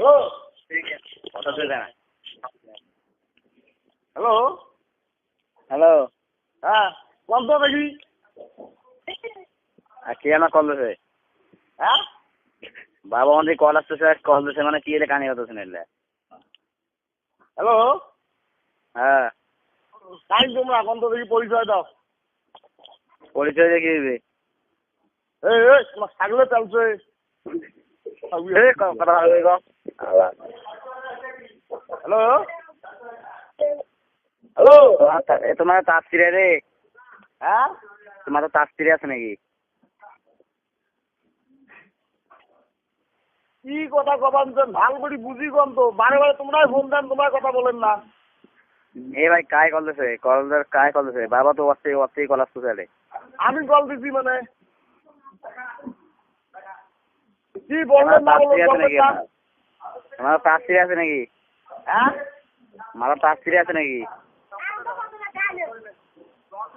Hello কথা শুনে না। হ্যালো হ্যালো, হ্যাঁ কোন তো দেখি কে আমার কল দিছে? হ্যাঁ বাবা আমাদের কল আসতেছে, কল দিছে মানে কি এলে কানি হতো শুনেলে। হ্যালো হ্যাঁ, টাইম তোমরা কোন তো দেখি পরিচয় দাও। পরিচয় দিয়ে কি দিবে? এই তোমার ছাগলে চালছে কথা বলবি গো। হ্যালো হ্যালো তোমার তাস ছিঁড়ে রে, হ্যাঁ তোমার তো তাস ছিঁড়ে আছে নাকি? কি কথা কবান ভাল করে বুঝি কম তো, বারে বারে তোমরাই ফোন দেন, তোমরা কথা বলেন না। এ ভাই কায় কল দিছে? কায় কল দিছে? বাবা তো ওর থেকে কল আসতেছে। আমি কল দিছি মানে কি বললেন না বললেন বলবেন না। তোমার তাস ছিঁড়ে আছে নাকি? হ্যাঁ মারা তাস ছিঁড়ে আছে নাকি?